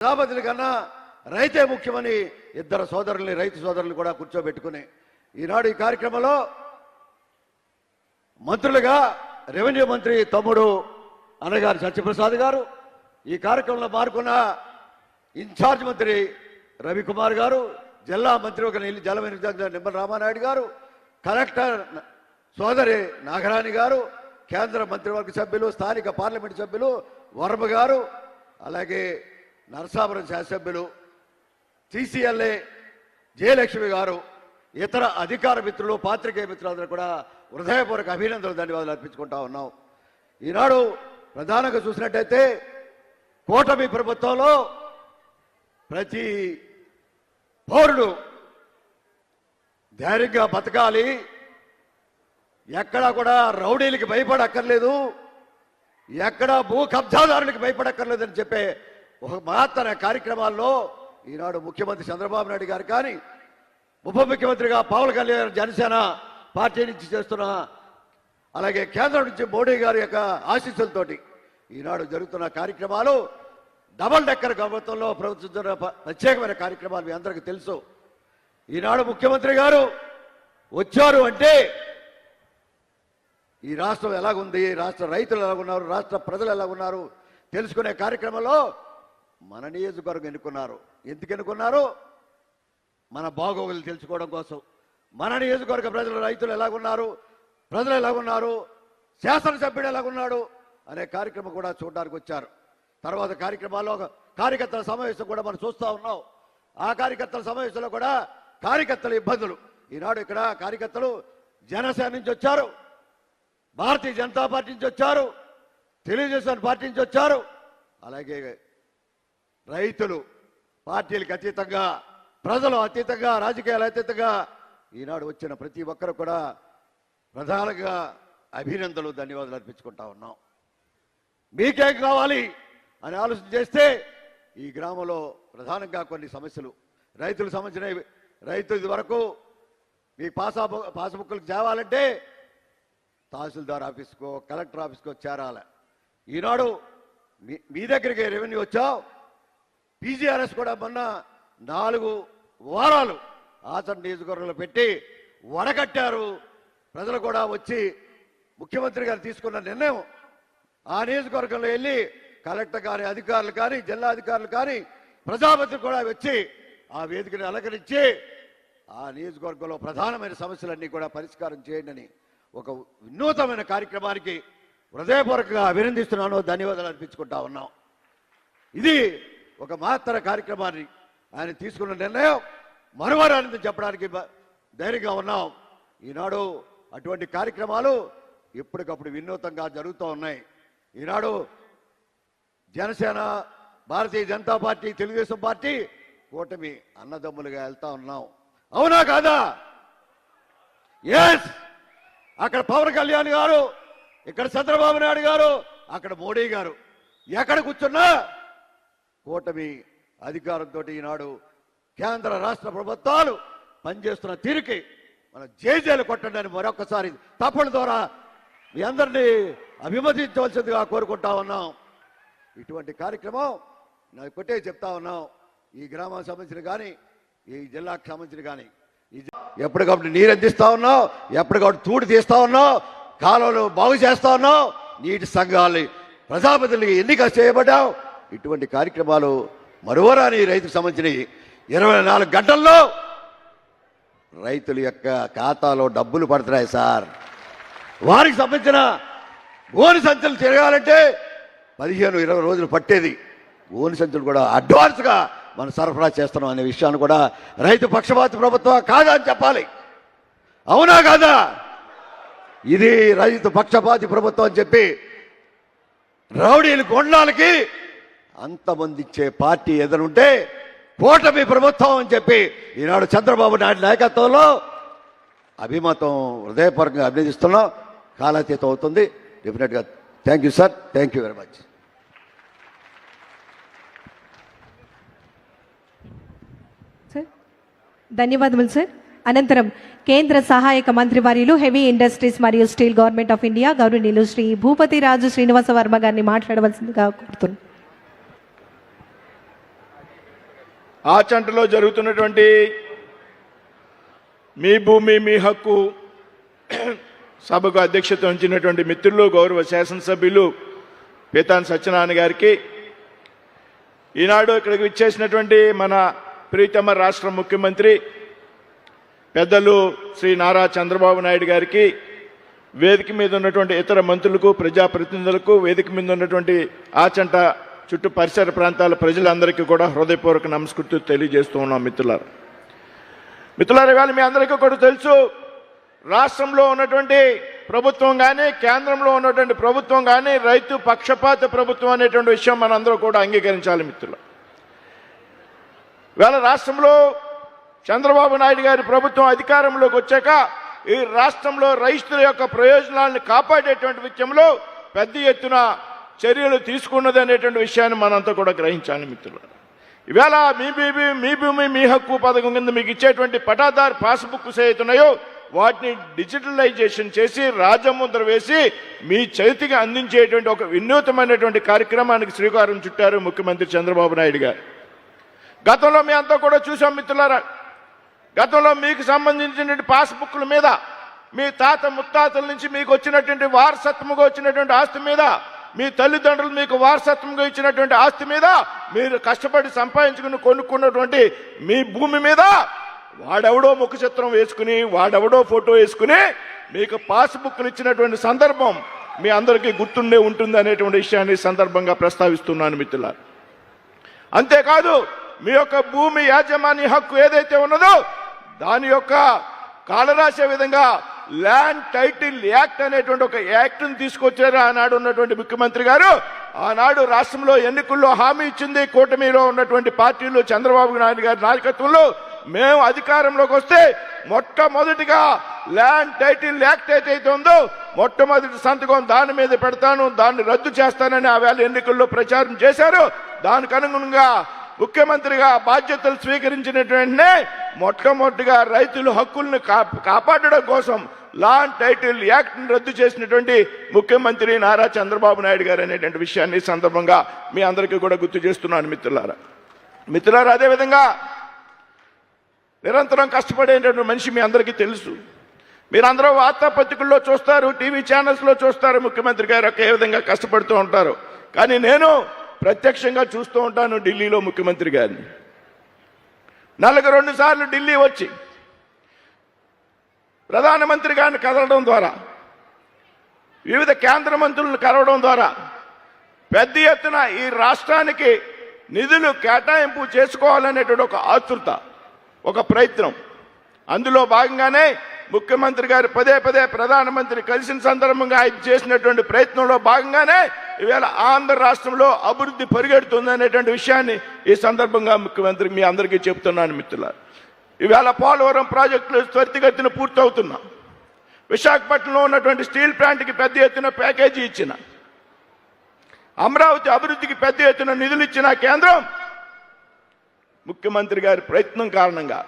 ప్రజాపతుల కన్నా రైతే ముఖ్యమని ఇద్దరు సోదరుల్ని రైతు సోదరులు కూడా కూర్చోబెట్టుకుని ఈనాడు ఈ కార్యక్రమంలో మంత్రులుగా రెవెన్యూ మంత్రి తమ్ముడు అన్నగారు సత్యప్రసాద్ గారు, ఈ కార్యక్రమంలో పాల్గొన్న ఇన్ఛార్జ్ మంత్రి రవికుమార్ గారు, జిల్లా మంత్రి ఒక జలవనరుల నిమ్మల రామానాయుడు గారు, కలెక్టర్ సోదరి నాగరాణి గారు, కేంద్ర మంత్రివర్గ సభ్యులు, స్థానిక పార్లమెంటు సభ్యులు వర్మ గారు, అలాగే నరసాపురం శాసనసభ్యులు టీసీఎల్ఏ జయలక్ష్మి గారు, ఇతర అధికార మిత్రులు, పాత్రికేయ మిత్రులందరూ కూడా హృదయపూర్వక అభినందనలు, ధన్యవాదాలు అర్పించుకుంటా ఉన్నాం. ఈనాడు ప్రధానంగా చూసినట్టయితే కూటమి ప్రభుత్వంలో ప్రతి పౌరుడు ధైర్యంగా బతకాలి, ఎక్కడా కూడా రౌడీలకి భయపడక్కర్లేదు, ఎక్కడా భూ కబ్జాదారులకి భయపడక్కర్లేదని చెప్పే ఒక మహత్తర కార్యక్రమాల్లో ఈనాడు ముఖ్యమంత్రి చంద్రబాబు నాయుడు గారు కానీ, ఉప ముఖ్యమంత్రిగా పవన్ కళ్యాణ్ జనసేన పార్టీ నుంచి చేస్తున్న, అలాగే కేంద్రం నుంచి మోడీ గారి యొక్క ఆశీస్సులతోటి ఈనాడు జరుగుతున్న కార్యక్రమాలు డబల్ డెక్కర్ ప్రభుత్వంలో ప్రవర్తిస్తున్న ప్రత్యేకమైన కార్యక్రమాలు మీ అందరికీ తెలుసు. ఈనాడు ముఖ్యమంత్రి గారు వచ్చారు అంటే ఈ రాష్ట్రం ఎలాగుంది, రాష్ట్ర రైతులు ఎలాగున్నారు, రాష్ట్ర ప్రజలు ఎలాగున్నారు తెలుసుకునే కార్యక్రమంలో మన నియోజకవర్గం ఎన్నుకున్నారు. ఎందుకు ఎన్నుకున్నారు? మన బాగోగులు తెలుసుకోవడం కోసం. మన నియోజకవర్గ ప్రజలు, రైతులు ఎలాగున్నారు, ప్రజలు ఎలాగున్నారు, శాసనసభ్యుడు ఎలాగున్నాడు అనే కార్యక్రమం కూడా చూడడానికి వచ్చారు. తర్వాత కార్యక్రమాల్లో కార్యకర్తల సమావేశం కూడా మనం చూస్తూ ఉన్నాం. ఆ కార్యకర్తల సమావేశంలో కూడా కార్యకర్తల ఇబ్బందులు. ఈనాడు ఇక్కడ కార్యకర్తలు జనసేన నుంచి వచ్చారు, భారతీయ జనతా పార్టీ నుంచి వచ్చారు, తెలుగుదేశం పార్టీ నుంచి వచ్చారు, అలాగే రైతులు పార్టీలకు అతీతంగా, ప్రజలు అతీతంగా, రాజకీయాలు అతీతంగా ఈనాడు వచ్చిన ప్రతి ఒక్కరు కూడా ప్రధానంగా అభినందనలు, ధన్యవాదాలు అర్పించుకుంటా ఉన్నాం. మీకేం కావాలి అని ఆలోచన చేస్తే ఈ గ్రామంలో ప్రధానంగా కొన్ని సమస్యలు, రైతులకు సంబంధించిన రైతు ఇది వరకు మీ పాస్బుక్లకు చేరాలంటే తహసీల్దార్ ఆఫీస్కో, కలెక్టర్ ఆఫీస్కో చేరాలి. ఈనాడు మీ దగ్గరికి రెవెన్యూ వచ్చావు, పీజీఆర్ఎస్ కూడా మొన్న 4 వారాలు ఆచరణ నియోజకవర్గంలో పెట్టి వడగట్టారు. ప్రజలు కూడా వచ్చి ముఖ్యమంత్రి గారు తీసుకున్న నిర్ణయం, ఆ నియోజకవర్గంలో వెళ్ళి కలెక్టర్ కానీ, అధికారులు కానీ, జిల్లా అధికారులు కానీ, ప్రజాపతులు కూడా వచ్చి ఆ వేదికను అలంకరించి ఆ నియోజకవర్గంలో ప్రధానమైన సమస్యలన్నీ కూడా పరిష్కారం చేయండి అని ఒక వినూతమైన కార్యక్రమానికి హృదయపూర్వకంగా అభినందిస్తున్నాను, ధన్యవాదాలు అర్పించుకుంటా ఉన్నాం. ఇది ఒక మహత్తర కార్యక్రమాన్ని ఆయన తీసుకున్న నిర్ణయం మరువరానిది చెప్పడానికి ధైర్యంగా ఉన్నాం. ఈనాడు అటువంటి కార్యక్రమాలు ఎప్పటికప్పుడు వినూతంగా జరుగుతూ ఉన్నాయి. ఈనాడు జనసేన, భారతీయ జనతా పార్టీ, తెలుగుదేశం పార్టీ కూటమి అన్నదమ్ములుగా వెళ్తా ఉన్నాం. అవునా కాదా? ఎస్. అక్కడ పవన్ కళ్యాణ్ గారు, ఇక్కడ చంద్రబాబు నాయుడు గారు, అక్కడ మోడీ గారు, ఎక్కడ కూర్చున్నా కూటమి అధికారంతో ఈనాడు కేంద్ర రాష్ట్ర ప్రభుత్వాలు పనిచేస్తున్న తీరుకి మన జేజేలు కొట్టండి అని మరొకసారి తప్పుల ద్వారా మీ అందరినీ అభిమతించవలసిందిగా కోరుకుంటా ఉన్నాం. ఇటువంటి కార్యక్రమం నాకు కొట్టే చెప్తా ఉన్నాం. ఈ గ్రామానికి సంబంధించిన కానీ, ఈ జిల్లాకు సంబంధించిన కానీ ఎప్పటికప్పుడు నీరు అందిస్తా ఉన్నాం, ఎప్పటికప్పుడు తూడు తీస్తా ఉన్నాం, కాలువలు బాగు చేస్తా ఉన్నాం, నీటి సంఘాలు ప్రజాప్రతినిధులకి ఎన్నిక చేయబడ్డాం. ఇటువంటి కార్యక్రమాలు మరోరాని రైతుకు సంబంధించి 24 గంటల్లో రైతుల యొక్క ఖాతాలో డబ్బులు పడుతున్నాయి సార్. వారికి సంబంధించిన గోని సంచులు తిరగాలంటే 15-20 రోజులు పట్టేది. గోని సంచులు కూడా అడ్వాన్స్గా మనం సరఫరా చేస్తున్నాం అనే విషయాన్ని కూడా రైతు పక్షపాతి ప్రభుత్వం కాదా అని చెప్పాలి. అవునా కాదా? ఇది రైతు పక్షపాతి ప్రభుత్వం అని చెప్పి రౌడీలు కొండాలకి అంతమంది ఇచ్చే పార్టీ ఏదనుంటే కూటమి ప్రభుత్వం అని చెప్పి ఈనాడు చంద్రబాబు నాయుడు నాయకత్వంలో అభిమతం హృదయపూర్వకంగా అభినందిస్తున్నాం. కాలాతీతం అవుతుంది డెఫినెట్గా. Thank you sir, thank you very much. Sir ధన్యవాదములు సార్. అనంతరం కేంద్ర సహాయక మంత్రి వర్యులు హెవీ ఇండస్ట్రీస్ మరియు స్టీల్ గవర్నమెంట్ ఆఫ్ ఇండియా గౌరవనీయులు శ్రీ భూపతి రాజు శ్రీనివాస వర్మ గారిని మాట్లాడవలసిందిగా కోరుతున్నాను. ఆచంటలో జరుగుతున్నటువంటి మీ భూమి మీ హక్కు సభకు అధ్యక్షత వహించినటువంటి మిత్రులు, గౌరవ శాసనసభ్యులు పీతాన్ సత్యనారాయణ గారికి, ఈనాడు ఇక్కడికి విచ్చేసినటువంటి మన ప్రీతమ రాష్ట్ర ముఖ్యమంత్రి పెద్దలు శ్రీ నారా చంద్రబాబు నాయుడు గారికి, వేదిక మీద ఉన్నటువంటి ఇతర మంత్రులకు, ప్రజాప్రతినిధులకు, వేదిక మీద ఉన్నటువంటి ఆచంట చుట్టూ పరిసర ప్రాంతాల ప్రజలందరికీ కూడా హృదయపూర్వక నమస్కృతులు తెలియజేస్తూ ఉన్నాం. మిత్రులారా, ఇవాళ మీ అందరికీ కూడా తెలుసు, రాష్ట్రంలో ఉన్నటువంటి ప్రభుత్వం కానీ, కేంద్రంలో ఉన్నటువంటి ప్రభుత్వం కానీ రైతు పక్షపాత ప్రభుత్వం అనేటువంటి విషయం మనందరూ కూడా అంగీకరించాలి. మిత్రులు, ఇవాళ రాష్ట్రంలో చంద్రబాబు నాయుడు గారి ప్రభుత్వం అధికారంలోకి వచ్చాక ఈ రాష్ట్రంలో రైతుల యొక్క ప్రయోజనాలను కాపాడేటువంటి విషయంలో పెద్ద ఎత్తున చర్యలు తీసుకున్నది అనేటువంటి విషయాన్ని మనంతా కూడా గ్రహించాలి. మిత్రులు, ఇవాళ మీ భూమి మీ హక్కు పథకం కింద మీకు ఇచ్చేటువంటి పటాదారు పాస్బుక్స్ ఏవైతున్నాయో వాటిని డిజిటలైజేషన్ చేసి రాజముద్ర వేసి మీ చేతికి అందించేటువంటి ఒక వినూతమైనటువంటి కార్యక్రమానికి శ్రీకారం చుట్టారు ముఖ్యమంత్రి చంద్రబాబు నాయుడు గారు. గతంలో మీ అంతా కూడా చూసాం మిత్రులారా, గతంలో మీకు సంబంధించినటువంటి పాస్బుక్ల మీద మీ తాత ముత్తాతల నుంచి మీకు వచ్చినటువంటి వారసత్వంగా వచ్చినటువంటి ఆస్తి మీద, మీ తల్లిదండ్రులు మీకు వారసత్వంగా ఇచ్చినటువంటి ఆస్తి మీద, మీరు కష్టపడి సంపాదించుకుని కొనుక్కున్నటువంటి మీ భూమి మీద వాడెవడో ముఖ చిత్రం వేసుకుని, వాడెవడో ఫోటో వేసుకుని మీకు పాస్బుక్లు ఇచ్చినటువంటి సందర్భం మీ అందరికీ గుర్తుండే ఉంటుంది అనేటువంటి విషయాన్ని సందర్భంగా ప్రస్తావిస్తున్నాను మిత్రులారా. అంతేకాదు, మీ యొక్క భూమి యాజమాన్య హక్కు ఏదైతే ఉన్నదో దాని యొక్క కాలరాసే విధంగా ల్యాండ్ టైటిల్ యాక్ట్ అనేటువంటి ఒక యాక్ట్ని తీసుకొచ్చారు ఆనాడు ఉన్నటువంటి ముఖ్యమంత్రి గారు. ఆనాడు రాష్ట్రంలో ఎన్నికల్లో హామీ ఇచ్చింది కూటమిలో ఉన్నటువంటి పార్టీలు, చంద్రబాబు నాయుడు గారి నాయకత్వంలో మేము అధికారంలోకి వస్తే మొట్టమొదటిగా ల్యాండ్ టైటిల్ యాక్ట్ ఏదైతే ఉందో మొట్టమొదటి సంతకం దాని మీద పెడతాను, దాన్ని రద్దు చేస్తానని ఆ వేళ ఎన్నికల్లో ప్రచారం చేశారు. దానికి అనుగుణంగా ముఖ్యమంత్రిగా బాధ్యతలు స్వీకరించినటువంటి మొట్టమొదటిగా రైతుల హక్కుల్ని కాపాడడం కోసం ల్యాండ్ టైటిల్ యాక్ట్ని రద్దు చేసినటువంటి ముఖ్యమంత్రి నారా చంద్రబాబు నాయుడు గారు అనేటువంటి విషయాన్ని సందర్భంగా మీ అందరికీ కూడా గుర్తు చేస్తున్నాను మిత్రులారా. అదేవిధంగా నిరంతరం కష్టపడేటువంటి మనిషి మీ అందరికీ తెలుసు. మీరందరూ వార్తాపత్రికల్లో చూస్తారు, టీవీ ఛానల్స్లో చూస్తారు ముఖ్యమంత్రి గారు ఏ విధంగా కష్టపడుతూ ఉంటారు. కానీ నేను ప్రత్యక్షంగా చూస్తూ ఉంటాను ఢిల్లీలో ముఖ్యమంత్రి గారిని. నెలకు 2 సార్లు ఢిల్లీ వచ్చి ప్రధానమంత్రి గారిని కలవడం ద్వారా, వివిధ కేంద్ర మంత్రులను కలవడం ద్వారా పెద్ద ఎత్తున ఈ రాష్ట్రానికి నిధులు కేటాయింపు చేసుకోవాలనేటువంటి ఒక ఆతృత, ఒక ప్రయత్నం. అందులో భాగంగానే ముఖ్యమంత్రి గారు పదే ప్రధానమంత్రి కలిసిన సందర్భంగా ఆయన చేసినటువంటి ప్రయత్నంలో భాగంగానే ఈవేళ ఆంధ్ర రాష్ట్రంలో అభివృద్ధి పరిగెడుతుంది అనేటువంటి విషయాన్ని ఈ సందర్భంగా ముఖ్యమంత్రి మీ అందరికీ చెప్తున్నాను మిత్రులారా. ఈవేళ పోలవరం ప్రాజెక్టులు త్వరితగతిన పూర్తవుతున్నా, విశాఖపట్నంలో ఉన్నటువంటి స్టీల్ ప్లాంట్కి పెద్ద ఎత్తున ప్యాకేజీ ఇచ్చిన, అమరావతి అభివృద్ధికి పెద్ద ఎత్తున నిధులు ఇచ్చిన కేంద్రం ముఖ్యమంత్రి గారి ప్రయత్నం కారణంగా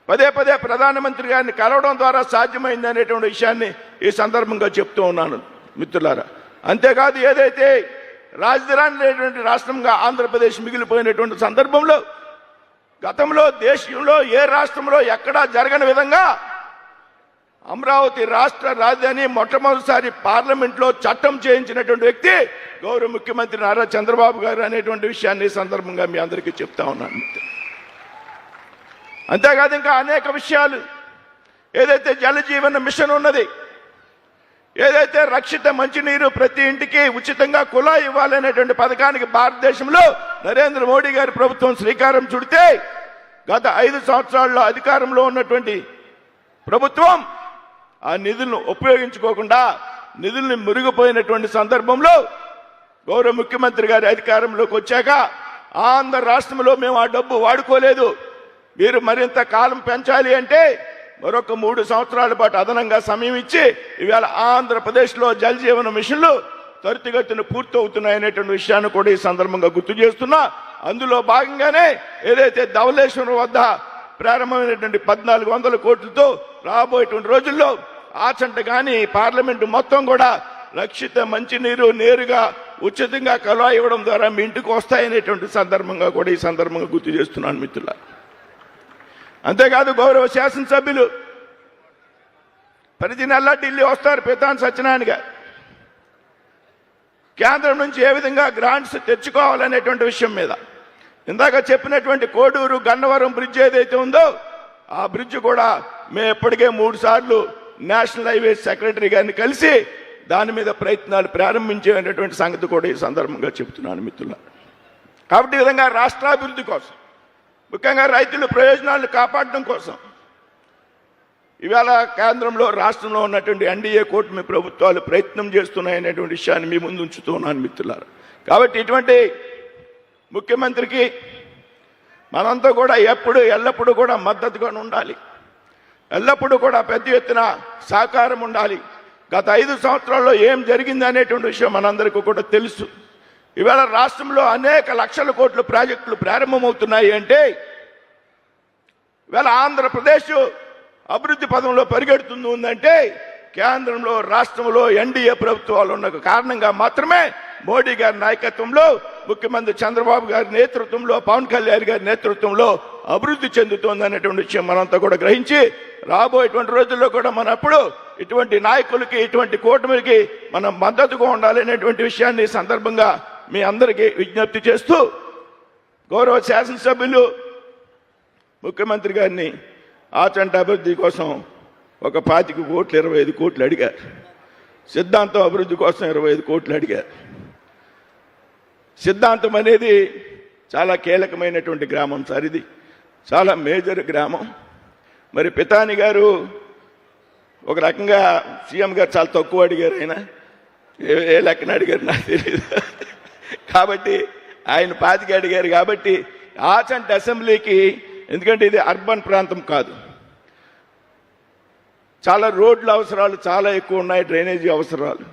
పదే ప్రధానమంత్రి గారిని కలవడం ద్వారా సాధ్యమైంది అనేటువంటి విషయాన్ని ఈ సందర్భంగా చెప్తూ ఉన్నాను మిత్రులారా. అంతేకాదు, ఏదైతే రాజధాని లేనటువంటి రాష్ట్రంగా ఆంధ్రప్రదేశ్ మిగిలిపోయినటువంటి సందర్భంలో గతంలో దేశంలో ఏ రాష్ట్రంలో ఎక్కడా జరగని విధంగా అమరావతి రాష్ట్ర రాజధాని మొట్టమొదటిసారి పార్లమెంట్లో చట్టం చేయించినటువంటి వ్యక్తి గౌరవ ముఖ్యమంత్రి నారా చంద్రబాబు గారు అనేటువంటి విషయాన్ని ఈ సందర్భంగా మీ అందరికీ చెప్తా ఉన్నాను. అంతేకాదు, ఇంకా అనేక విషయాలు, ఏదైతే జలజీవన మిషన్ ఉన్నది, ఏదైతే రక్షిత మంచినీరు ప్రతి ఇంటికి ఉచితంగా కుళాయి ఇవ్వాలనేటువంటి పథకానికి భారతదేశంలో నరేంద్ర మోడీ గారి ప్రభుత్వం శ్రీకారం చుడితే గత 5 సంవత్సరాల్లో అధికారంలో ఉన్నటువంటి ప్రభుత్వం ఆ నిధులను ఉపయోగించుకోకుండా నిధుల్ని మురిగిపోయినటువంటి సందర్భంలో గౌరవ ముఖ్యమంత్రి గారి అధికారంలోకి వచ్చాక ఆంధ్ర రాష్ట్రంలో మేము ఆ డబ్బు వాడుకోలేదు, మీరు మరింత కాలం పెంచాలి అంటే మరొక 3 సంవత్సరాల పాటు అదనంగా సమయం ఇచ్చి ఇవాళ ఆంధ్రప్రదేశ్లో జల్ జీవన మిషన్లు త్వరితగతిన పూర్తవుతున్నాయనేటువంటి విషయాన్ని కూడా ఈ సందర్భంగా గుర్తు చేస్తున్నా. అందులో భాగంగానే ఏదైతే ధవళేశ్వరం వద్ద ప్రారంభమైనటువంటి 1400 కోట్లతో రాబోయేటువంటి రోజుల్లో ఆచంట కానీ పార్లమెంటు మొత్తం కూడా రక్షిత మంచినీరు నేరుగా ఉచితంగా కళా ఇవ్వడం ద్వారా మీ ఇంటికి వస్తాయనేటువంటి సందర్భంగా కూడా ఈ సందర్భంగా గుర్తు చేస్తున్నాను మిత్రుల. అంతేకాదు గౌరవ శాసనసభ్యులు ప్రతి నెల ఢిల్లీ వస్తారు పితాని సత్యనారాయణ గారు. కేంద్రం నుంచి ఏ విధంగా గ్రాంట్స్ తెచ్చుకోవాలనేటువంటి విషయం మీద ఇందాక చెప్పినటువంటి కోడూరు గన్నవరం బ్రిడ్జ్ ఏదైతే ఉందో ఆ బ్రిడ్జ్ కూడా మేము ఎప్పటికే 3 సార్లు నేషనల్ హైవేస్ సెక్రటరీ గారిని కలిసి దాని మీద ప్రయత్నాలు ప్రారంభించేటువంటి సంగతి కూడా ఈ సందర్భంగా చెప్తున్నాను మిత్రుల. కాబట్టి ఈ విధంగా రాష్ట్రాభివృద్ధి కోసం ముఖ్యంగా రైతుల ప్రయోజనాలను కాపాడడం కోసం ఇవాళ కేంద్రంలో రాష్ట్రంలో ఉన్నటువంటి ఎన్డీఏ కూటమి ప్రభుత్వాలు ప్రయత్నం చేస్తున్నాయనేటువంటి విషయాన్ని మీ ముందు ఉంచుతూ ఉన్నాను మిత్రులారా. కాబట్టి ఇటువంటి ముఖ్యమంత్రికి మనంతా కూడా ఎల్లప్పుడూ కూడా మద్దతుగా ఉండాలి, ఎల్లప్పుడూ కూడా పెద్ద ఎత్తున సహకారం ఉండాలి. గత 5 సంవత్సరాల్లో ఏం జరిగింది అనేటువంటి విషయం మనందరికీ కూడా తెలుసు. ఇవాళ రాష్ట్రంలో అనేక లక్షల కోట్ల ప్రాజెక్టులు ప్రారంభమవుతున్నాయి అంటే ఇవాళ ఆంధ్రప్రదేశ్ అభివృద్ధి పదంలో పరిగెడుతుంది ఉందంటే కేంద్రంలో రాష్ట్రంలో ఎన్డీఏ ప్రభుత్వాలు ఉన్న కారణంగా మాత్రమే మోడీ గారి నాయకత్వంలో ముఖ్యమంత్రి చంద్రబాబు గారి నేతృత్వంలో పవన్ కళ్యాణ్ గారి నేతృత్వంలో అభివృద్ధి చెందుతోంది అనేటువంటి విషయం మనంతా కూడా గ్రహించి రాబోయేటువంటి రోజుల్లో కూడా మనప్పుడు ఇటువంటి నాయకులకి ఇటువంటి కూటమికి మనం మద్దతుగా ఉండాలనేటువంటి విషయాన్ని ఈ సందర్భంగా మీ అందరికీ విజ్ఞప్తి చేస్తూ గౌరవ శాసనసభ్యులు ముఖ్యమంత్రి గారిని ఆచంట అభివృద్ధి కోసం ఒక 25 కోట్లు 25 కోట్లు అడిగారు. సిద్ధాంతం అభివృద్ధి కోసం 25 కోట్లు అడిగారు. సిద్ధాంతం అనేది చాలా కీలకమైనటువంటి గ్రామం సార్, ఇది చాలా మేజర్ గ్రామం. మరి పితాని గారు ఒక రకంగా సీఎం గారు చాలా తక్కువ అడిగారు, ఆయన ఏ లెక్కన అడిగారు నాకు తెలియదు. కాబట్టి ఆయన 25 అడిగారు. కాబట్టి ఆచంట అసెంబ్లీకి, ఎందుకంటే ఇది అర్బన్ ప్రాంతం కాదు, చాలా రోడ్ల అవసరాలు చాలా ఎక్కువ ఉన్నాయి, డ్రైనేజీ అవసరాలు.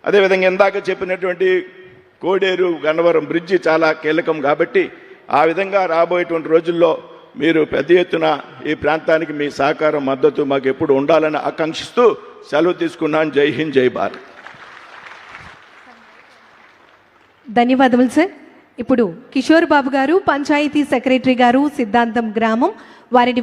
అదేవిధంగా ఇందాక చెప్పినటువంటి కోడేరు గన్నవరం బ్రిడ్జి చాలా కీలకం. కాబట్టి ఆ విధంగా రాబోయేటువంటి రోజుల్లో మీరు పెద్ద ఎత్తున ఈ ప్రాంతానికి మీ సహకారం మద్దతు మాకు ఎప్పుడు ఉండాలని ఆకాంక్షిస్తూ సెలవు తీసుకున్నాను. జై హింద్, జై భారత్. ధన్యవాదములు సార్. ఇప్పుడు కిషోర్ బాబు గారు, పంచాయతీ సెక్రటరీ గారు, సిద్ధాంతం గ్రామం, వారిని